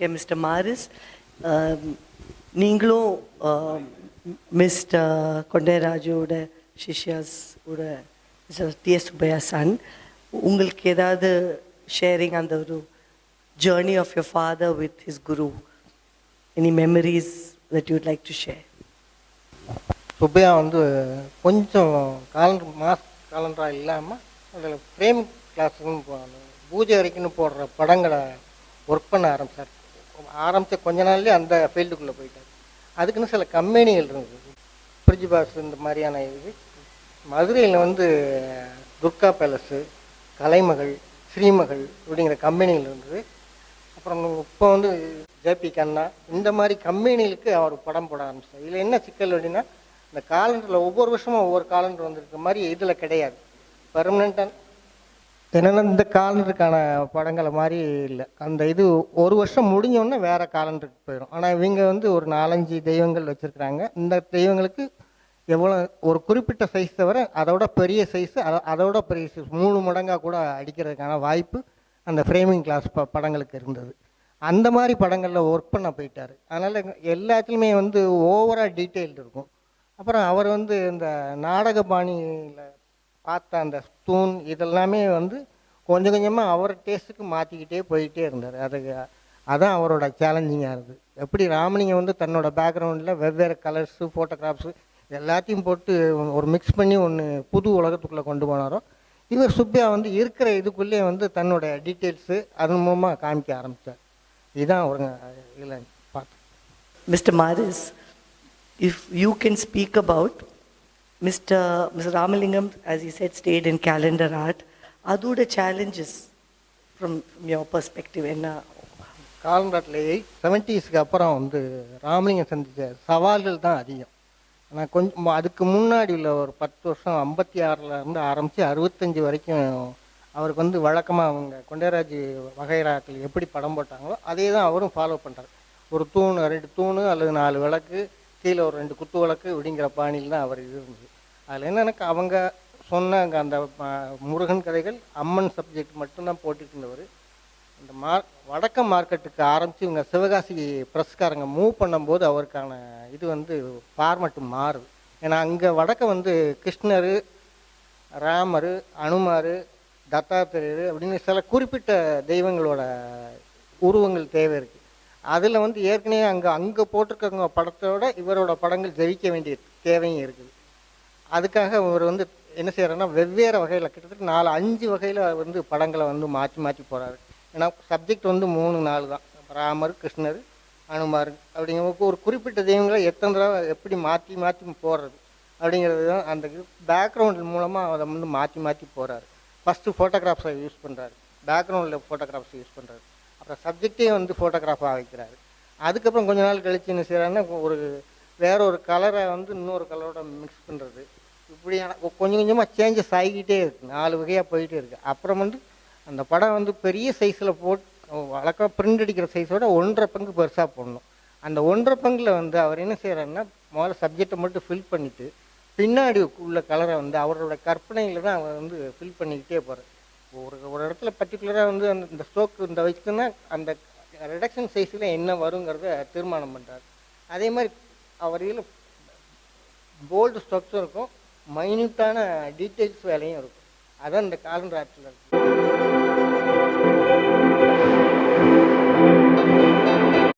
Okay, Mr. Maris, நீங்களும் mister கொண்டேராஜோட சிஷ்யாஸோட DS Subbaiah Sun, உங்களுக்கு ஏதாவது ஷேரிங் அந்த ஒரு journey of your father with his guru, any memories that you would like to share? Subbaiah வந்து கொஞ்சம் காலண்டராக இல்லாமல் அதில் ஃப்ரேம் கிளாஸுன்னு பூஜை வரைக்குன்னு போடுற படங்களை ஒர்க் பண்ண ஆரம்பித்த கொஞ்ச நாள்லேயே அந்த ஃபீல்டுக்குள்ளே போயிட்டார். அதுக்குன்னு சில கம்பெனிகள் இருந்தது, பிரிஜிபாஸ் இந்த மாதிரியான இது. மதுரையில் வந்து துர்கா பேலஸு, கலைமகள், ஸ்ரீமகள் இப்படிங்கிற கம்பெனிகள் இருந்தது. அப்புறம் இப்போ வந்து ஜேபி கண்ணா இந்த மாதிரி கம்பெனிகளுக்கு அவர் படம் போட ஆரம்பிச்சார். இதில் என்ன சிக்கல் அப்படின்னா, இந்த காலண்டரில் ஒவ்வொரு வருஷமும் ஒவ்வொரு காலண்டர் வந்துருக்க மாதிரி இதில் கிடையாது. பெர்மனண்ட்டாக என்னென்னா இந்த காலண்டருக்கான படங்களை மாதிரி இல்லை. அந்த இது ஒரு வருஷம் முடிஞ்சோடனே வேறு காலண்டருக்கு போயிடும். ஆனால் இவங்க வந்து ஒரு 4-5 தெய்வங்கள் வச்சுருக்குறாங்க. இந்த தெய்வங்களுக்கு எவ்வளோ ஒரு குறிப்பிட்ட சைஸ் தவிர அதோட பெரிய சைஸு, அதோட பெரிய சைஸ் 3 மடங்காக கூட அடிக்கிறதுக்கான வாய்ப்பு அந்த ஃப்ரேமிங் கிளாஸ் படங்களுக்கு இருந்தது. அந்த மாதிரி படங்களில் ஒர்க் பண்ண போயிட்டார். அதனால் எல்லாத்துலேயுமே வந்து ஓவராக டீட்டெயில்டு இருக்கும். அப்புறம் அவர் வந்து இந்த நாடக பாணியில் பார்த்த அந்த தூண் இதெல்லாமே வந்து கொஞ்சம் கொஞ்சமாக அவர் டேஸ்ட்டுக்கு மாற்றிக்கிட்டே போயிட்டே இருந்தார். அதான் அவரோட சேலஞ்சிங்காக இருக்குது. எப்படி ராமலிங்கம் வந்து தன்னோட பேக்ரவுண்டில் வெவ்வேறு கலர்ஸு, ஃபோட்டோகிராஃப்ஸு எல்லாத்தையும் போட்டு ஒரு மிக்ஸ் பண்ணி ஒன்று புது உலகத்துக்குள்ளே கொண்டு போனாரோ, இவர் சுப்பையா வந்து இருக்கிற இதுக்குள்ளே வந்து தன்னோட டீட்டெயில்ஸு அதன் மூலமாக காமிக்க ஆரம்பித்தார். இதுதான் அவருங்க இதில் பார்த்தேன். Mr. Maris, if you can speak about Mr. Ramalingam, as he said, stayed in calendar art. Adoda challenges from your perspective என்ன? காலண்டரில் 70s அப்புறம் வந்து ராமலிங்கம் சந்தித்த சவால்கள் தான் அதிகம். ஆனால் கொஞ்சம் அதுக்கு முன்னாடி உள்ள ஒரு 10 வருஷம் 56லேருந்து ஆரம்பித்து 65 வரைக்கும் அவருக்கு வந்து வழக்கமாக அவங்க கொண்டேராஜ் வகைராக்கள் எப்படி படம் போட்டாங்களோ அதே தான் அவரும் ஃபாலோ பண்ணுறாரு. ஒரு தூண், 2 தூண் அல்லது 4 விளக்கு, கீழே ஒரு 2 குத்து விளக்கு இப்படிங்கிற பாணியில் தான் அவர் இது இருந்தது. அதில் என்னென்னாக்கா அவங்க சொன்னாங்க அந்த முருகன் கதைகள், அம்மன் சப்ஜெக்ட் மட்டும்தான் போட்டுட்டு இருந்தவர். அந்த வடக்க மார்க்கெட்டுக்கு ஆரம்பித்து இவங்க சிவகாசி ப்ரெஸ்காரங்க மூவ் பண்ணும்போது அவருக்கான இது வந்து ஃபார்மெட்டு மாறுது. ஏன்னா அங்கே வடக்க வந்து கிருஷ்ணர், ராமர், அனுமார், தத்தாத்திரேயர் அப்படின்னு சில குறிப்பிட்ட தெய்வங்களோட உருவங்கள் தேவை இருக்குது. அதில் வந்து ஏற்கனவே அங்கே போட்டிருக்கவங்க படத்தோட இவரோட படங்கள் ஜெயிக்க வேண்டிய தேவையும் இருக்குது. அதுக்காக இவர் வந்து என்ன செய்கிறாருன்னா வெவ்வேறு வகையில் கிட்டத்தட்ட 4-5 வகையில் வந்து படங்களை வந்து மாற்றி போகிறாரு. ஏன்னா சப்ஜெக்ட் வந்து 3-4 தான், ராமர், கிருஷ்ணர், அனுமார் அப்படிங்கிறப்போ ஒரு குறிப்பிட்ட தெய்வங்களை எத்தனை தடவை எப்படி மாற்றி போடுறது அப்படிங்கிறது தான் அந்த பேக்ரவுண்ட் மூலமாக அதை வந்து மாற்றி போகிறாரு. ஃபஸ்ட்டு ஃபோட்டோகிராஃப்ஸை யூஸ் பண்ணுறாரு, பேக்ரவுண்டில் ஃபோட்டோகிராஃப்ஸை யூஸ் பண்ணுறாரு, அப்புறம் சப்ஜெக்டே வந்து ஃபோட்டோகிராஃபாக வைக்கிறாரு. அதுக்கப்புறம் கொஞ்ச நாள் கழிச்சு என்ன செய்கிறாருன்னா வேற ஒரு கலரை வந்து இன்னொரு கலரோட மிக்ஸ் பண்ணுறது, இப்படியான கொஞ்சம் கொஞ்சமாக சேஞ்சஸ் ஆகிக்கிட்டே இருக்குது. 4 வகையாக போயிட்டே இருக்குது. அப்புறம் வந்து அந்த படம் வந்து பெரிய சைஸில் வழக்கம் பிரிண்ட் அடிக்கிற சைஸோட 1.5 பங்கு பெருசாக போடணும். அந்த 1.5 பங்கில் வந்து அவர் என்ன செய்கிறாருன்னா முதல்ல சப்ஜெக்டை மட்டும் ஃபில் பண்ணிவிட்டு பின்னாடி உள்ள கலரை வந்து அவரோட கற்பனையில் தான் அவர் வந்து ஃபில் பண்ணிக்கிட்டே போகிறார். ஒரு இடத்துல பர்டிகுலராக வந்து இந்த ஸ்ட்ரோக் இந்த வச்சுன்னா அந்த ரிடக்ஷன் சைஸில் என்ன வருங்கிறத தீர்மானம் பண்ணுறாரு. அதே மாதிரி அவர் இதில் போல்டு ஸ்ட்ரோக்ஸும் இருக்கும், மைன்யூட்டான டீட்டெயில்ஸ் வேலையும் இருக்கும். அதான் இந்த காலண்டர் ஆர்ட்டில் இருக்குது.